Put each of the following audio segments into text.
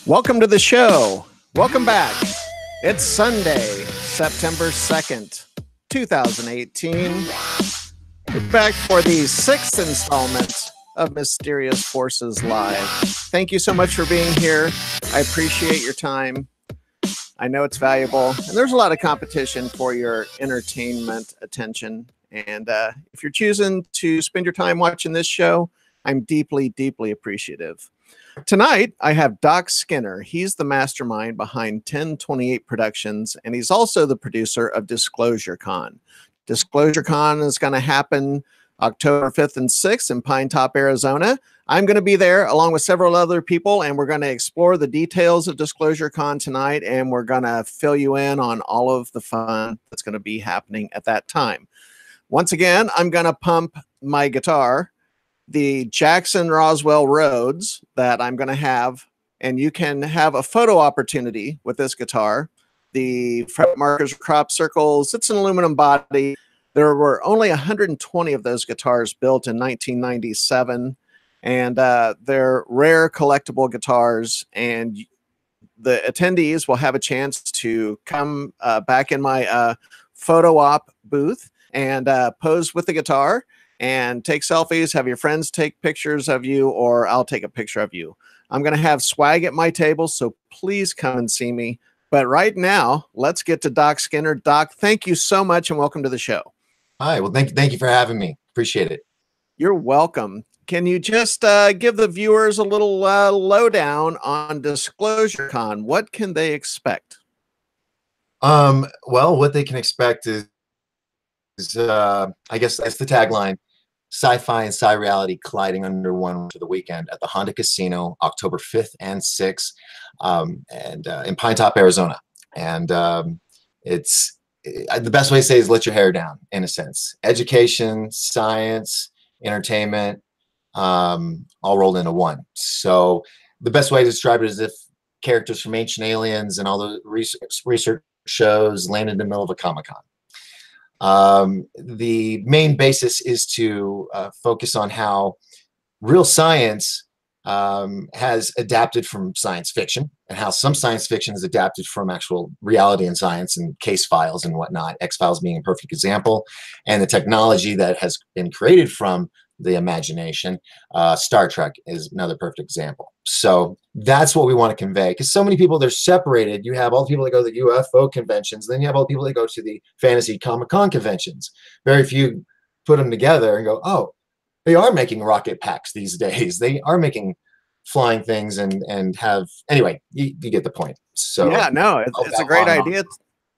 Welcome to the show. Welcome back. It's Sunday, September 2nd, 2018. We're back for the 6th installment of Mysterious Forces Live. Thank you so much for being here. I appreciate your time. I know it's valuable, and there's a lot of competition for your entertainment attention. And if you're choosing to spend your time watching this show, I'm deeply, deeply appreciative. Tonight, I have Doc Skinner. He's the mastermind behind 1028 Productions, and he's also the producer of DisclosureCon. DisclosureCon is going to happen October 5th and 6th in Pine Top, Arizona. I'm going to be there along with several other people, and we're going to explore the details of DisclosureCon tonight, and we're going to fill you in on all of the fun that's going to be happening at that time. Once again, I'm going to pump my guitar, the Jackson Roswell Rhodes that I'm going to have, and you can have a photo opportunity with this guitar. The fret markers, crop circles, it's an aluminum body. There were only 120 of those guitars built in 1997, and they're rare collectible guitars, and the attendees will have a chance to come back in my photo op booth and pose with the guitar and take selfies, have your friends take pictures of you, or I'll take a picture of you. I'm going to have swag at my table, so please come and see me. But right now, let's get to Doc Skinner. Doc, thank you so much and welcome to the show. Hi, well, thank you for having me. Appreciate it. You're welcome. Can you just give the viewers a little lowdown on DisclosureCon? What can they expect? Well, what they can expect is I guess that's the tagline, Sci-Fi and Sci-Reality colliding under one for the weekend at the Honda Casino, October 5th and 6th, in Pine Top, Arizona. And it's the best way to say is let your hair down, in a sense. Education, science, entertainment, all rolled into one. So the best way to describe it is if characters from Ancient Aliens and all the research shows landed in the middle of a Comic-Con. The main basis is to focus on how real science has adapted from science fiction, and how some science fiction is adapted from actual reality and science and case files and whatnot, X-Files being a perfect example, and the technology that has been created from the imagination. Star Trek is another perfect example. So that's what we want to convey, because so many people, they're separated. You have all the people that go to the UFO conventions, then you have all the people that go to the fantasy Comic-Con conventions. Very few put them together and go, oh, they are making rocket packs these days. They are making flying things and have, anyway, you get the point. So yeah, no, it's a great idea.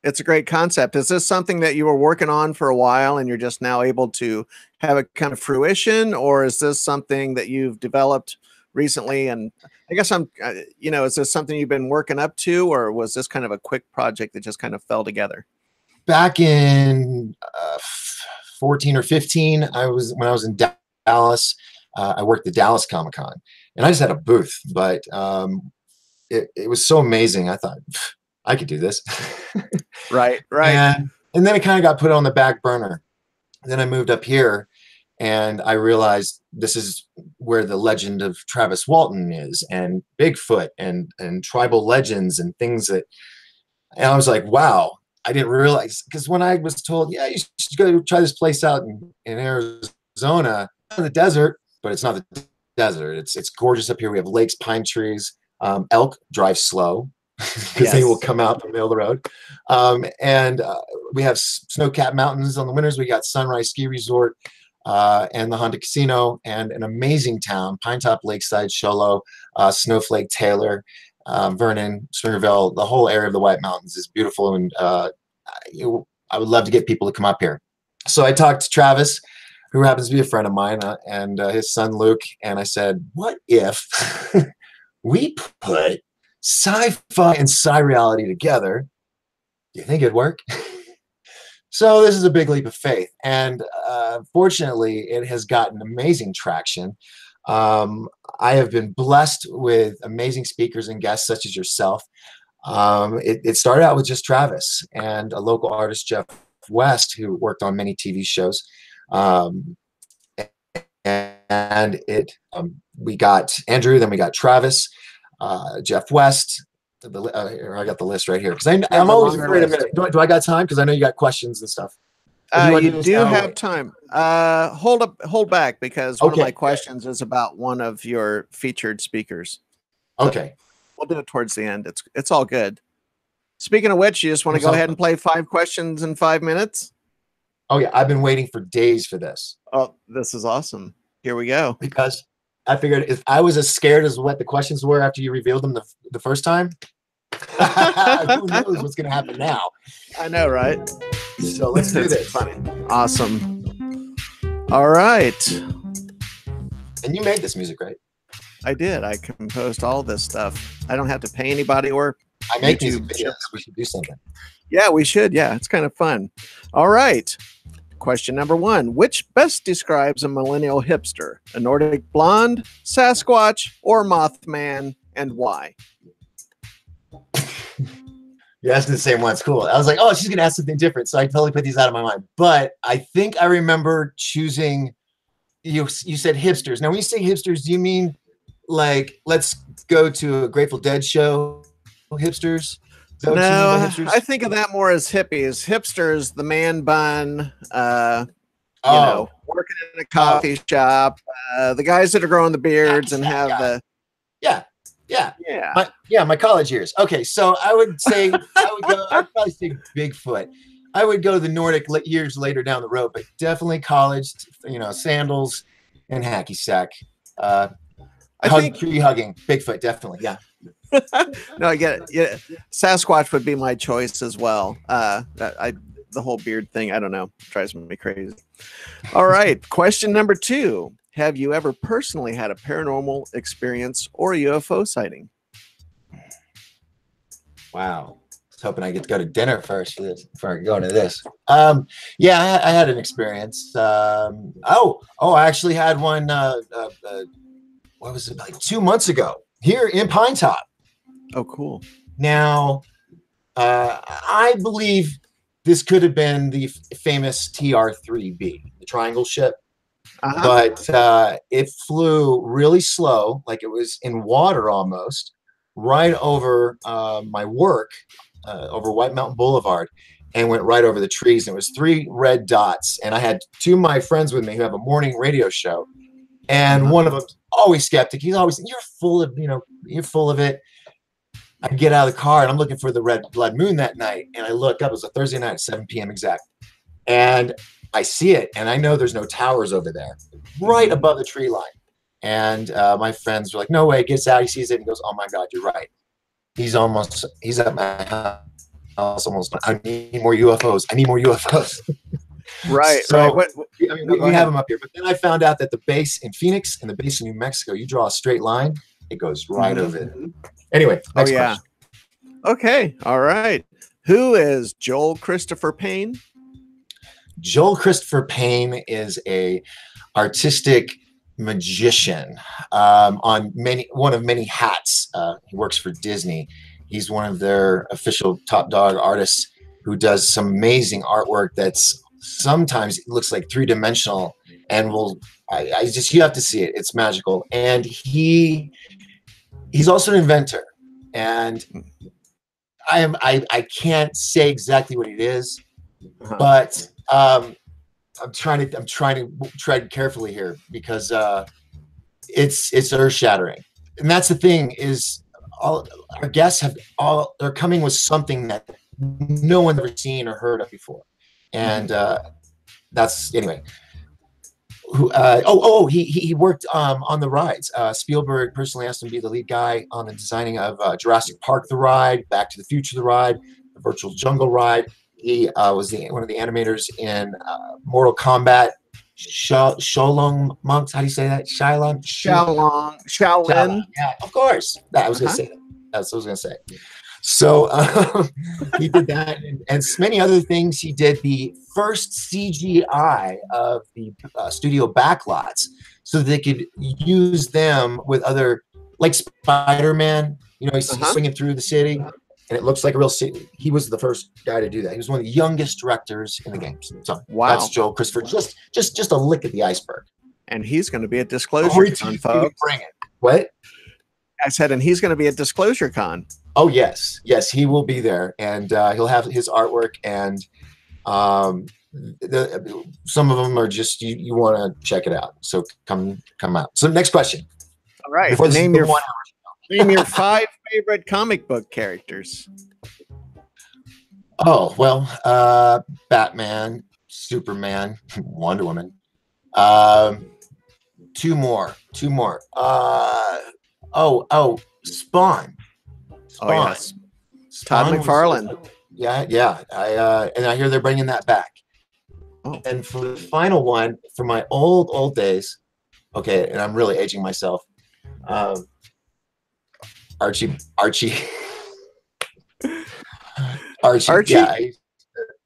It's a great concept. Is this something that you were working on for a while and you're just now able to have a kind of fruition, or is this something that you've developed recently? And I guess is this something you've been working up to, or was this kind of a quick project that just kind of fell together? Back in 14 or 15, when I was in Dallas, I worked the Dallas Comic-Con, and I just had a booth, but it was so amazing. I thought, I could do this. Right. And then it kind of got put on the back burner. Then I moved up here, and I realized this is where the legend of Travis Walton is, and Bigfoot, and tribal legends and things that, and I was like, wow, I didn't realize, because when I was told, yeah, you should go try this place out in Arizona, in the desert, but it's not the desert. It's gorgeous up here. We have lakes, pine trees, elk drive slow, because they will come out the middle of the road. And we have snow-capped mountains on the winters. We got Sunrise Ski Resort and the Honda Casino, and an amazing town, Pine Top, Lakeside, Show Low, Snowflake, Taylor, Vernon, Springerville. The whole area of the White Mountains is beautiful, and I would love to get people to come up here. So I talked to Travis, who happens to be a friend of mine, and his son Luke, and I said, what if we put Sci-Fi and Sci-Reality together? Do you think it'd work? So this is a big leap of faith, and fortunately it has gotten amazing traction. I have been blessed with amazing speakers and guests such as yourself. It started out with just Travis and a local artist, Jeff West, who worked on many TV shows. And and we got Andrew, then we got Travis, Jeff West. I got the list right here because I'm always afraid of it. Do I got time? Because I know you got questions and stuff. You do have time. Hold back because one of my questions is about one of your featured speakers. Okay, we'll do it towards the end. It's all good. Speaking of which, you just want to go ahead and play 5 questions in 5 minutes? Oh yeah, I've been waiting for days for this. Oh, this is awesome. Here we go. Because I figured if I was as scared as what the questions were after you revealed them the first time, who knows what's going to happen now? I know, right? So let's do this. Funny. Awesome. All right. And you made this music, right? I did. I composed all this stuff. I don't have to pay anybody or I make music videos. We should do something. Yeah, we should. Yeah, it's kind of fun. All right. Question number 1. Which best describes a millennial hipster? A Nordic blonde, Sasquatch, or Mothman, and why? You're asking the same one. It's cool. I was like, oh, she's going to ask something different. So I totally put these out of my mind. But I think I remember choosing, you said hipsters. Now, when you say hipsters, do you mean like, let's go to a Grateful Dead show hipsters? No, I think of that more as hippies. Hipsters, the man bun, you know, working in a coffee shop, the guys that are growing the beards and have the... My college years. Okay, so I would say I'd probably say Bigfoot. I would go the Nordic years later down the road, but definitely college, sandals and hacky sack. Tree hugging, Bigfoot, definitely, yeah. No, I get it. Yeah, Sasquatch would be my choice as well. The whole beard thing, I don't know, drives me crazy. All right, question number 2. Have you ever personally had a paranormal experience or a UFO sighting? Wow. I was hoping I get to go to dinner first for this before I go into this. Yeah, I had an experience. I actually had one, what was it, like 2 months ago here in Pine Top. Oh, cool. Now, I believe this could have been the famous TR-3B, the triangle ship. But it flew really slow, like it was in water almost, right over my work, over White Mountain Boulevard, and went right over the trees. And it was 3 red dots. And I had 2 of my friends with me who have a morning radio show. And one of them's always skeptic. He's always, you're full of it. I get out of the car and I'm looking for the red blood moon that night. And I look up, it was a Thursday night at 7 p.m. exact. And I see it, and I know there's no towers over there, right above the tree line. And my friends were like, no way, gets out, he sees it, and he goes, oh my God, you're right. He's at my house almost. I need more UFOs. I need more UFOs. Right. So, right. we have them up here. But then I found out that the base in Phoenix and the base in New Mexico, you draw a straight line, it goes right over it. Anyway, next question. Okay. All right. Who is Joel Christopher Payne? Joel Christopher Payne is a artistic magician on one of many hats. He works for Disney. He's one of their official top dog artists who does some amazing artwork that's sometimes it looks like 3-dimensional and you have to see it. It's magical. And he's also an inventor. And I can't say exactly what it is, but I'm trying to tread carefully here because it's earth shattering. And that's the thing is all our guests they're coming with something that no one's ever seen or heard of before. And that's anyway. He worked on the rides. Spielberg personally asked him to be the lead guy on the designing of Jurassic Park the ride, Back to the Future the ride, the Virtual Jungle ride. He was one of the animators in Mortal Kombat. Shaolin monks. How do you say that? Shaolin. Yeah, of course. I was going to say that. That's what I was going to say. So he did that and many other things. He did the first CGI of the studio backlots so that they could use them with other, like Spider-Man. He's swinging through the city and it looks like a real city. He was the first guy to do that. He was one of the youngest directors in the games. So wow. That's Joel Christopher. Just a lick at the iceberg. And he's going to be at Glory to DisclosureCon, you, folks. bring it. What? I said, and he's going to be at DisclosureCon. Oh yes, yes, he will be there, and he'll have his artwork, and some of them are just you want to check it out. So come out. So next question. All right, Before name your 5 favorite comic book characters. Oh well, Batman, Superman, Wonder Woman. Two more. Spawn. Oh yes, Spawn Todd McFarlane. Yeah. And I hear they're bringing that back. Oh. And for the final one, for my old days, okay, and I'm really aging myself. Archie. Yeah.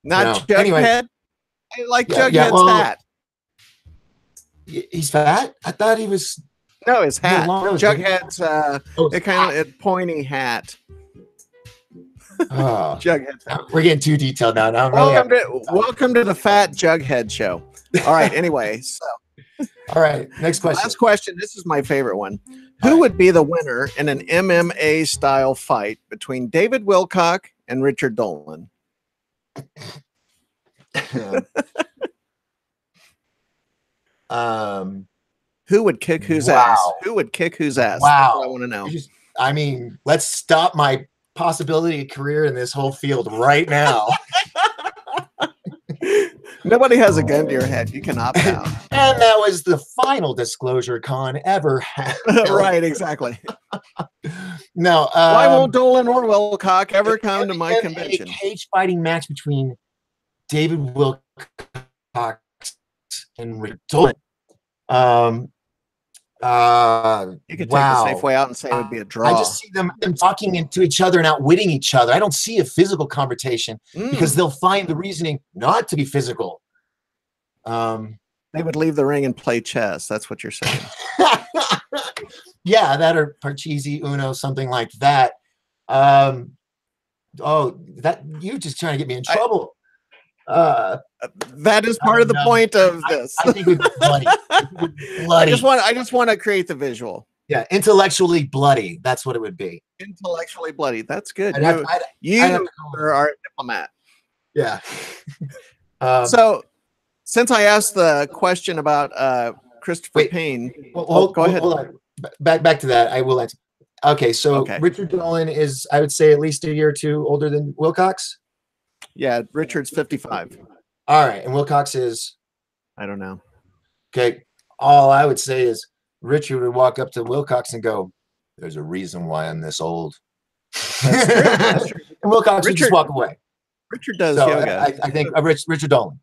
Not Jughead. Anyway, I like Jughead's hat. He's fat? I thought he was. No, his hat. Jughead's kind of a pointy hat. Oh, Jughead's hat. We're getting too detailed now. Welcome to the Fat Jughead Show. All right. Anyway, so. All right. Next question. Last question. This is my favorite one. Who would be the winner in an MMA style fight between David Wilcock and Richard Dolan? Who would kick whose ass? Who would kick whose ass? Wow. That's what I want to know. I mean, let's stop my possibility of career in this whole field right now. Nobody has a gun to your head. You can opt out. And that was the final DisclosureCon ever had. Right, exactly. No. Why won't Dolan or Wilcock ever come to my convention? A cage fighting match between David Wilcock and Richard Dolan. You could take a safe way out and say it would be a draw. I just see them talking into each other and outwitting each other. I don't see a physical confrontation because they'll find the reasoning not to be physical. They would leave the ring and play chess. That's what you're saying. Yeah, that or Parcheesi, Uno, something like that. That you're just trying to get me in trouble. That is part of the point of this. I think we'd be bloody. I just want to create the visual. Yeah, intellectually bloody. That's what it would be. Intellectually bloody. That's good. You are our diplomat. Yeah. So, since I asked the question about Christopher Payne, go ahead. Hold on. Back to that. I will answer. Okay, so Richard Dolan is, I would say, at least a year or two older than Wilcox. Yeah, Richard's 55. All right, and Wilcox is? I don't know. Okay, all I would say is Richard would walk up to Wilcox and go, "There's a reason why I'm this old." That's true. That's true. And Wilcox would just walk away. Richard does yoga. I think Richard Dolan.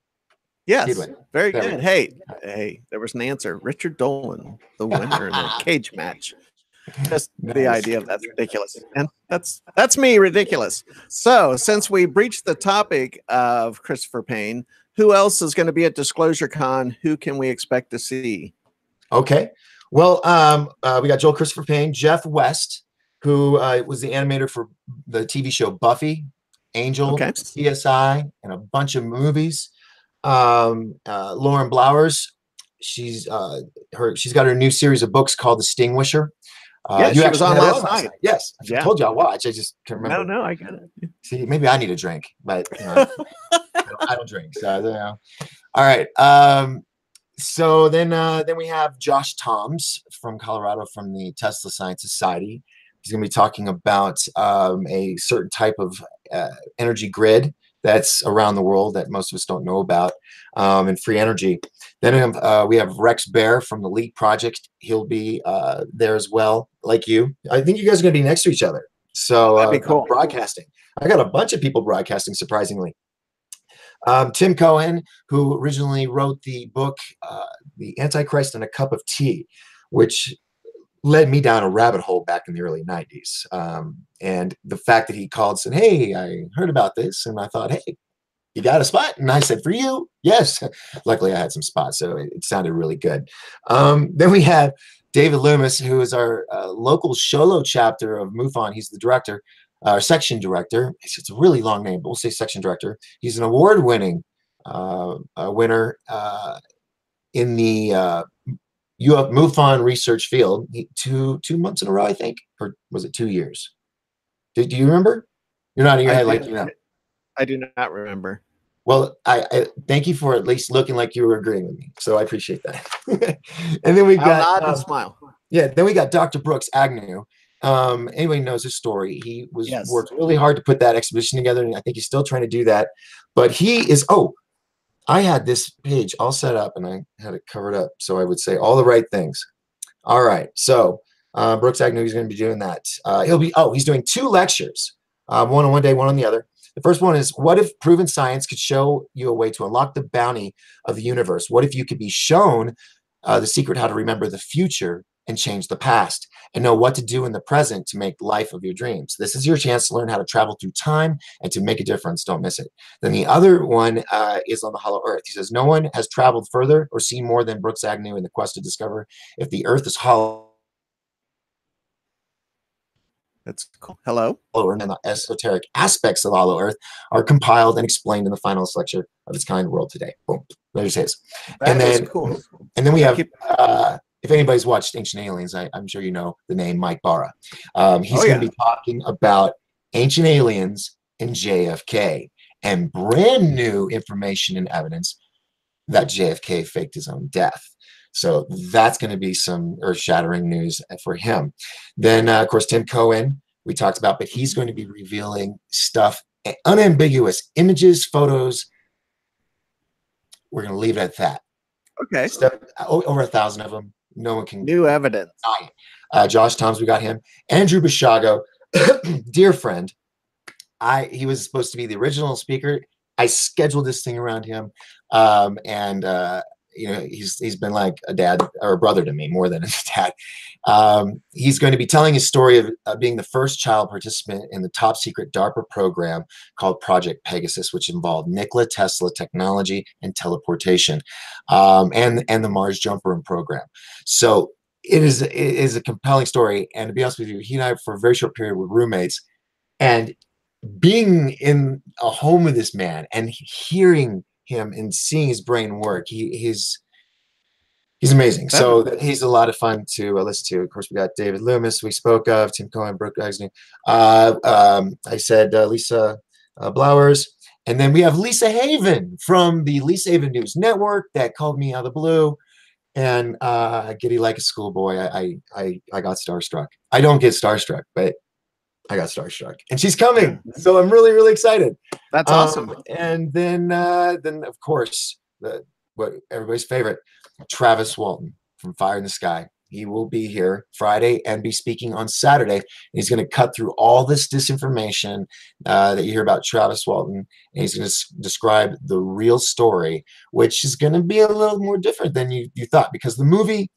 Yes, very good. Hey, there was an answer. Richard Dolan, the winner in the cage match. Just the idea of that's ridiculous, and that's me ridiculous. So, since we breached the topic of Christopher Payne, who else is going to be at DisclosureCon? Who can we expect to see? Okay, well, we got Joel Christopher Payne, Jeff West, who was the animator for the TV show Buffy, Angel, CSI, and a bunch of movies. Lauren Blowers, she's got her new series of books called The Extinguisher. She was on last night. Yes, I told you I'll watch. I just can't remember. No, I get it. See, maybe I need a drink, but I don't drink. So, all right. So then we have Josh Toms from Colorado from the Tesla Science Society. He's going to be talking about a certain type of energy grid that's around the world that most of us don't know about, and free energy. Then we have Rex Bear from the Leap Project. He'll be there as well, like you. I think you guys are going to be next to each other. So that'd be cool. Broadcasting. I got a bunch of people broadcasting, surprisingly. Tim Cohen, who originally wrote the book, The Antichrist and a Cup of Tea, which led me down a rabbit hole back in the early 90s. And the fact that he called and said, "Hey, I heard about this." And I thought, "Hey, you got a spot?" And I said, "For you?" Yes. Luckily, I had some spots, so it sounded really good. Then we have David Loomis, who is our local Sholo chapter of MUFON. He's the director, our section director. It's a really long name, but we'll say section director. He's an award-winning winner in the MUFON research field. Two months in a row, I think, or was it 2 years? Do you remember? You're nodding your head like you know. I do not remember. Well, I thank you for at least looking like you were agreeing with me. So I appreciate that. And then we I'll got nod and smile. yeah, then we got Dr. Brooks Agnew. Anybody knows his story. He was worked really hard to put that exhibition together, and I think he's still trying to do that. But he is I had this page all set up and I had it covered up so I would say all the right things. All right. So Brooks Agnew is going to be doing that. He's doing 2 lectures, one on one day, one on the other. The first one is, what if proven science could show you a way to unlock the bounty of the universe? What if you could be shown the secret how to remember the future and change the past and know what to do in the present to make life of your dreams? This is your chance to learn how to travel through time and to make a difference. Don't miss it. Then the other one is on the hollow earth. He says, no one has traveled further or seen more than Brooks Agnew in the quest to discover if the earth is hollow. That's cool. Hello. And the esoteric aspects of the hollow earth are compiled and explained in the final lecture of its kind, World Today. Boom. There's his. That is cool. And then we have, if anybody's watched Ancient Aliens, I'm sure you know the name Mike Barra. He's going to be talking about ancient aliens and JFK and brand new information and evidence that JFK faked his own death. So that's going to be some earth-shattering news for him. Then, of course, Tim Cohen, we talked about, but he's going to be revealing stuff, unambiguous images, photos. We're going to leave it at that. Okay. Over 1,000 of them. No one can. New evidence. Josh Toms, we got him. Andrew Bishago, dear friend. He was supposed to be the original speaker. I scheduled this thing around him. He's been like a dad or a brother to me more than a dad. He's going to be telling his story of being the first child participant in the top secret DARPA program called Project Pegasus, which involved Nikola Tesla technology and teleportation, and the Mars jump room program. So it is a compelling story. And to be honest with you, he and I, for a very short period, were roommates, and being in a home with this man and hearing him and seeing his brain work, he's amazing. So he's a lot of fun to listen to. Of course, we got David Loomis, we spoke of, Tim Cohen, Brooke Agnew. I said Lisa Blowers, and then we have Lisa Haven from the Lisa Haven News Network that called me out of the blue, and giddy like a schoolboy. I got starstruck. I don't get starstruck, but I got starstruck, and she's coming, so I'm really, really excited. That's awesome. And then of course, what everybody's favorite, Travis Walton from Fire in the Sky. He will be here Friday and be speaking on Saturday. And he's going to cut through all this disinformation that you hear about Travis Walton, and he's going to describe the real story, which is going to be a little more different than you thought, because the movie.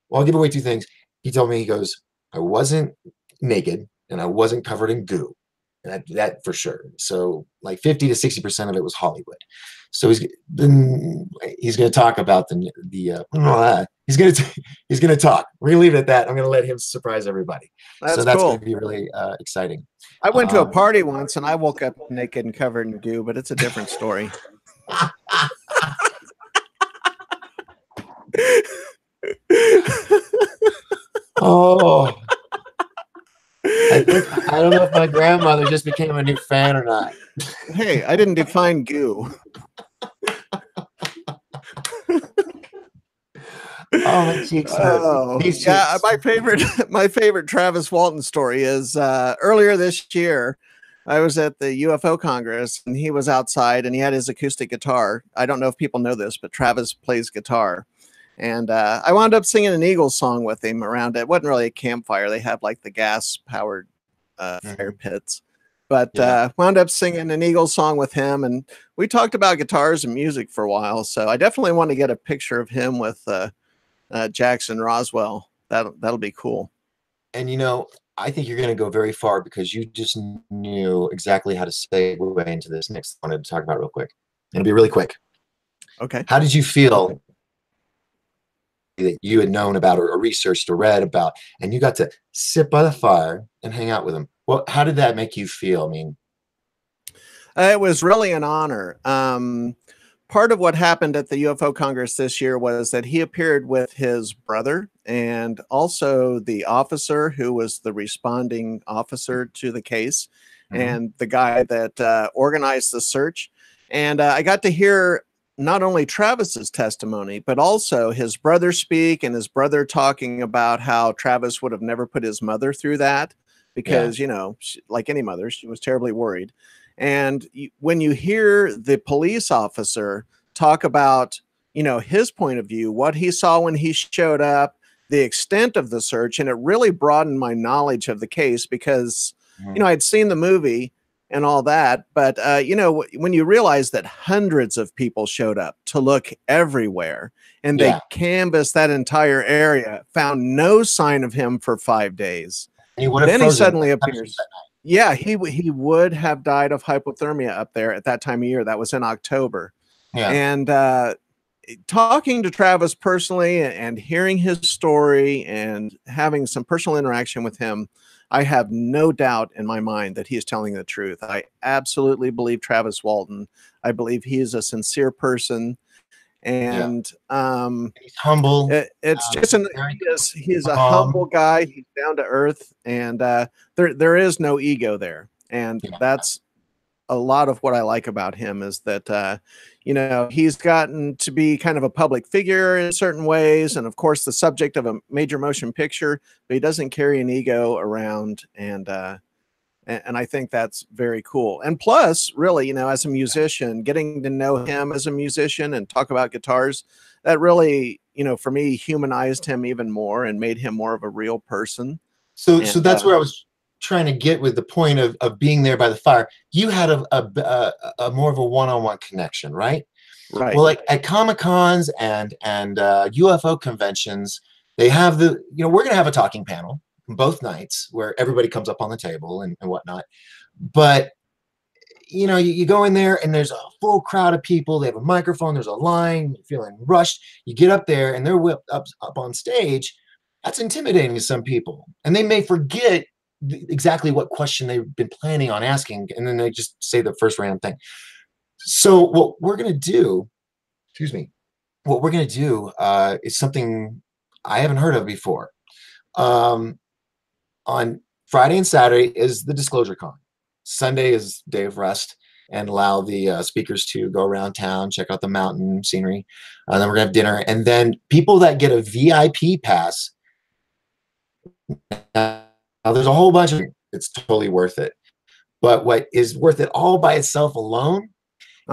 Well, I'll give away 2 things. He told me, he goes, I wasn't naked. And I wasn't covered in goo, and that for sure. So like 50 to 60% of it was Hollywood. So he's going to talk about he's going to talk. We're going to leave it at that. I'm going to let him surprise everybody. That's cool. Going to be really exciting. I went to a party once and I woke up naked and covered in goo, but it's a different story. Oh. I don't know if my grandmother just became a new fan or not. Hey, I didn't define goo. My cheeks hurt. Yeah, my favorite Travis Walton story is earlier this year. I was at the UFO Congress, and he was outside, and he had his acoustic guitar. I don't know if people know this, but Travis plays guitar. And I wound up singing an Eagles song with him around it. It wasn't really a campfire. They have like the gas-powered fire pits. But wound up singing an Eagles song with him. And we talked about guitars and music for a while. So I definitely want to get a picture of him with Jackson Roswell. That'll be cool. And, I think you're going to go very far, because you just knew exactly how to segue into this next I wanted to talk about real quick. And it'll be really quick. Okay. How did you feel that you had known about or researched or read about, and you got to sit by the fire and hang out with him? Well, how did that make you feel? I mean, it was really an honor. part of what happened at the UFO Congress this year was that he appeared with his brother and also the officer who was the responding officer to the case, and the guy that organized the search. And I got to hear not only Travis's testimony, but also his brother speak, and his brother talking about how Travis would have never put his mother through that because, you know, like any mother, she was terribly worried. And when you hear the police officer talk about, you know, his point of view, what he saw when he showed up, the extent of the search, and it really broadened my knowledge of the case because, you know, I'd seen the movie and all that, but you know, when you realize that hundreds of people showed up to look everywhere and they canvassed that entire area, found no sign of him for 5 days, then he suddenly appears. Yeah, he would have died of hypothermia up there at that time of year. That was in October. And talking to Travis personally and hearing his story and having some personal interaction with him, I have no doubt in my mind that he is telling the truth. I absolutely believe Travis Walton. I believe he is a sincere person, and he's humble. It's just he's a humble guy. He's down to earth, and there is no ego there, and that's a lot of what I like about him is that, you know, he's gotten to be kind of a public figure in certain ways. And of course, the subject of a major motion picture, but he doesn't carry an ego around. And I think that's very cool. And plus, really, you know, as a musician, getting to know him as a musician and talk about guitars, that really, you know, for me, humanized him even more and made him more of a real person. So that's where I was trying to get with the point of being there by the fire. You had a more of a one-on-one connection, right? Right. Well, like at Comic-Cons and UFO conventions, they have the, you know, we're going to have a talking panel both nights where everybody comes up on the table and whatnot. But, you know, you go in there and there's a full crowd of people. They have a microphone. There's a line. You're feeling rushed. You get up there and they're whipped up on stage. That's intimidating to some people. And they may forget exactly what question they've been planning on asking, and then they just say the first random thing. So what we're going to do, what we're going to do is something I haven't heard of before. On Friday and Saturday is the DisclosureCon. Sunday is day of rest and allow the speakers to go around town, check out the mountain scenery. Then we're going to have dinner. And then people that get a VIP pass, now, there's a whole bunch of, it's totally worth it. But what is worth it all by itself alone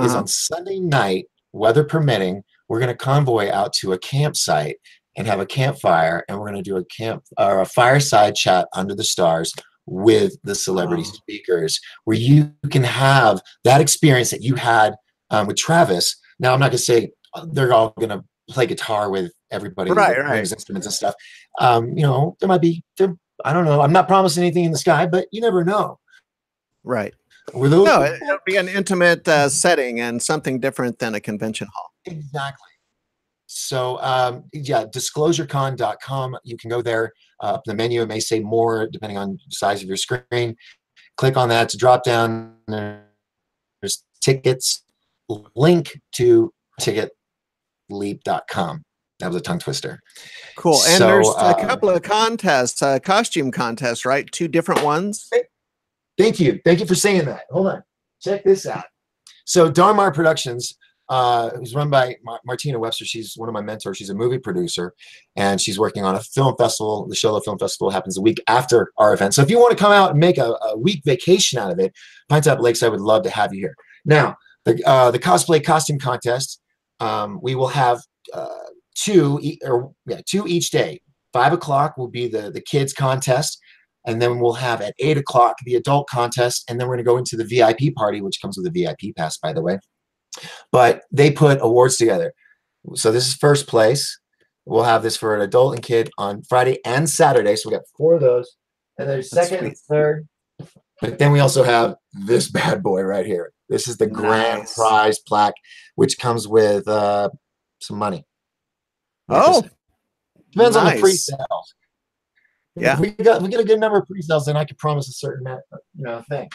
is on Sunday night, weather permitting, we're going to convoy out to a campsite and have a campfire, and we're going to do a camp or a fireside chat under the stars with the celebrity speakers, where you can have that experience that you had with Travis. Now, I'm not going to say they're all going to play guitar with everybody, brings instruments and stuff. You know, there might be, I don't know. I'm not promising anything in the sky, but you never know. Right. No, it'll be an intimate setting and something different than a convention hall. Exactly. So, yeah, DisclosureCon.com. You can go there. The menu, it may say more depending on the size of your screen. Click on that to drop down. There's tickets. Link to ticketleap.com. That was a tongue twister. Cool. And so, there's a couple of contests, costume contests, right? 2 different ones. Thank you. Thank you for saying that. Hold on. Check this out. So Darmar Productions, who's run by Martina Webster. She's one of my mentors. She's a movie producer, and she's working on a film festival. The Show Film Festival happens a week after our event. So if you want to come out and make a week vacation out of it, Pine Top Lakes, I would love to have you here. Now, the cosplay costume contest, we will have two each day. 5 o'clock will be the kids contest, and then we'll have at 8 o'clock the adult contest, and then we're going to go into the VIP party, which comes with a VIP pass, by the way. But they put awards together. So this is first place. We'll have this for an adult and kid on Friday and Saturday. So we got 4 of those, and there's second and third. But then we also have this bad boy right here. This is the grand prize plaque, which comes with some money. Depends on the pre-sales. Yeah, if we get a good number of pre-sales, then I can promise a certain thing.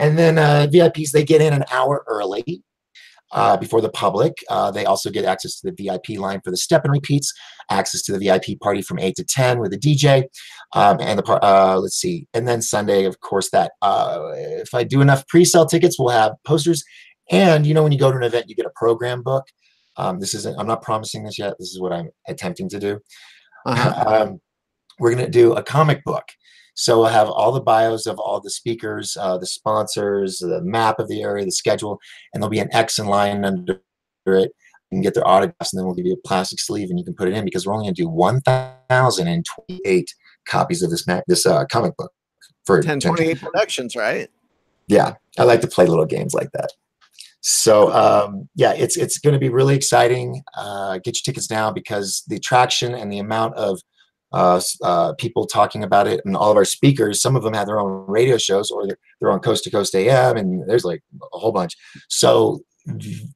And then VIPs, they get in an hour early. before the public. They also get access to the VIP line for the step and repeats, access to the VIP party from 8 to 10 with a DJ, and let's see, and then Sunday, of course, that if I do enough pre-sale tickets, we'll have posters. And when you go to an event, you get a program book. This isn't, I'm not promising this yet. This is what I'm attempting to do. We're going to do a comic book. So we'll have all the bios of all the speakers, the sponsors, the map of the area, the schedule, and there'll be an X in line under it. You can get their autographs, and then we'll give you a plastic sleeve, and you can put it in, because we're only going to do 1,028 copies of this comic book for 1028 Productions, right? Yeah, I like to play little games like that. So yeah, it's going to be really exciting. Get your tickets now, because the attraction and the amount of people talking about it, and all of our speakers, some of them have their own radio shows, or they're on Coast to Coast AM, and there's like a whole bunch. So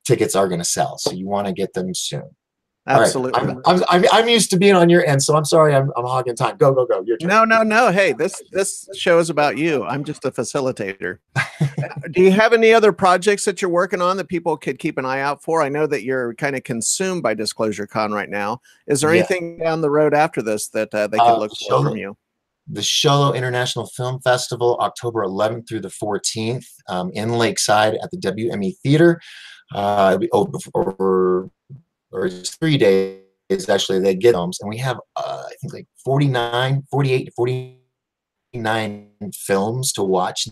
tickets are going to sell. So you want to get them soon. Absolutely. Right. I'm used to being on your end, so I'm sorry I'm hogging time. Go. Your turn. No. Hey, this show is about you. I'm just a facilitator. Do you have any other projects that you're working on that people could keep an eye out for? I know that you're kind of consumed by DisclosureCon right now. Is there anything down the road after this that they could look for from you? The Sholo International Film Festival, October 11th through the 14th, in Lakeside at the WME Theater. It'll be open for 3 days. Actually, they get films, and we have I think like 48 to 49 films to watch.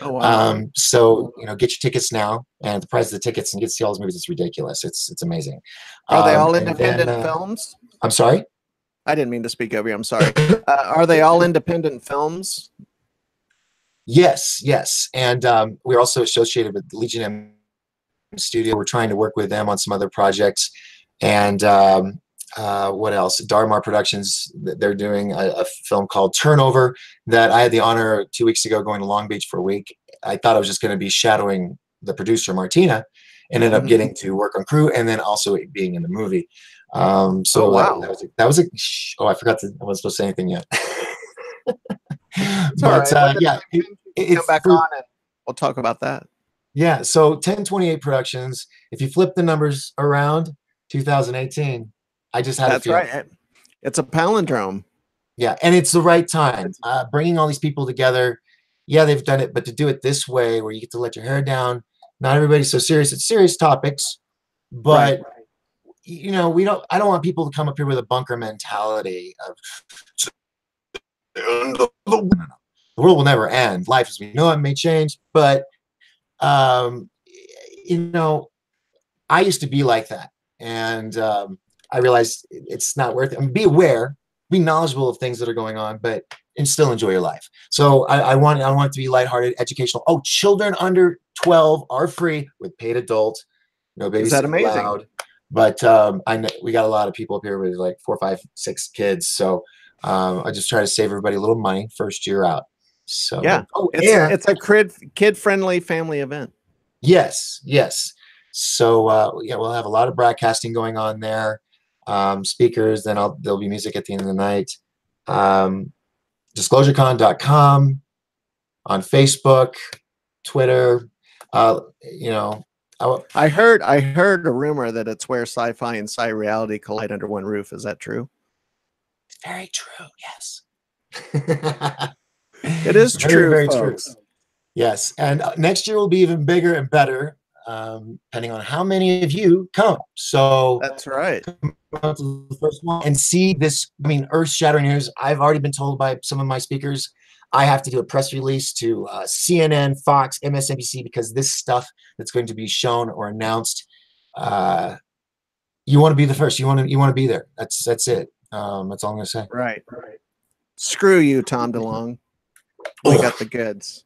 Oh, wow. So get your tickets now, and the price of the tickets, and get to see all those movies. It's ridiculous. It's amazing. Are they all independent films? I'm sorry, I didn't mean to speak over you. I'm sorry. Are they all independent films? Yes, and we're also associated with Legion M Studio. We're trying to work with them on some other projects, and what else? Darmar Productions, they're doing a film called Turnover that I had the honor 2 weeks ago going to Long Beach for a week. I thought I was just going to be shadowing the producer, Martina, and ended up getting to work on crew, and then also being in the movie. Wow. That was I forgot I wasn't supposed to say anything yet. But yeah, come back on and we'll talk about that. Yeah, so 1028 Productions. If you flip the numbers around, 2018. I just had That's right. It's a palindrome. Yeah, and it's the right time. Bringing all these people together. Yeah, they've done it, but to do it this way, where you get to let your hair down. Not everybody's so serious. It's serious topics, but I don't want people to come up here with a bunker mentality of the world will never end. Life as we know it may change, but I used to be like that, and I realized it's not worth it. I mean, be aware, be knowledgeable of things that are going on, and still enjoy your life. So I want it to be lighthearted, educational. Oh, children under 12 are free with paid adult. No babies allowed. But I know we got a lot of people up here with like 4, 5, 6 kids. So I just try to save everybody a little money first year out. So yeah, it's a kid-friendly family event. Yes. So yeah, we'll have a lot of broadcasting going on there. Speakers, then there'll be music at the end of the night. DisclosureCon.com, on Facebook, Twitter. I heard a rumor that it's where Sci-Fi and Sci-Reality collide under one roof. Is that true? Very true. Yes. It is true, very folks. True. Yes, and next year will be even bigger and better, depending on how many of you come. So that's right. The first one and see this. I mean, earth-shattering news. I've already been told by some of my speakers I have to do a press release to CNN, Fox, MSNBC, because this stuff that's going to be shown or announced, you want to be the first. You want to be there. That's it. That's all I'm going to say. Right. Screw you, Tom DeLonge. We got the goods.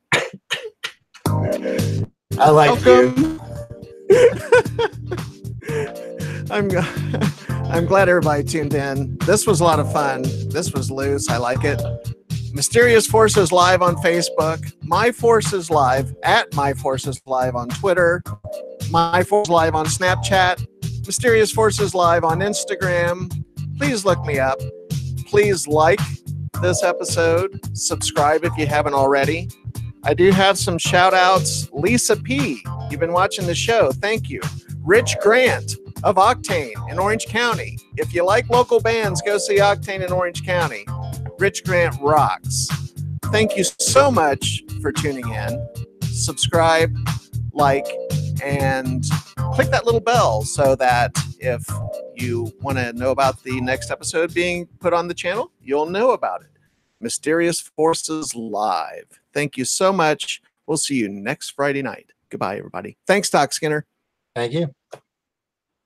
I like you. I'm glad everybody tuned in. This was a lot of fun. This was loose. I like it. Mysterious Forces Live on Facebook. My Forces Live at My Forces Live on Twitter. My Forces Live on Snapchat. Mysterious Forces Live on Instagram. Please look me up. Please like this episode. Subscribe if you haven't already. I do have some shout outs. Lisa P, you've been watching the show. Thank you. Rich Grant of Octane in Orange County. If you like local bands, go see Octane in Orange County. Rich Grant rocks. Thank you so much for tuning in. Subscribe, like, and click that little bell so that if you want to know about the next episode being put on the channel, you'll know about it. Mysterious Forces Live. Thank you so much. We'll see you next Friday night. Goodbye, everybody. Thanks, Doc Skinner. Thank you.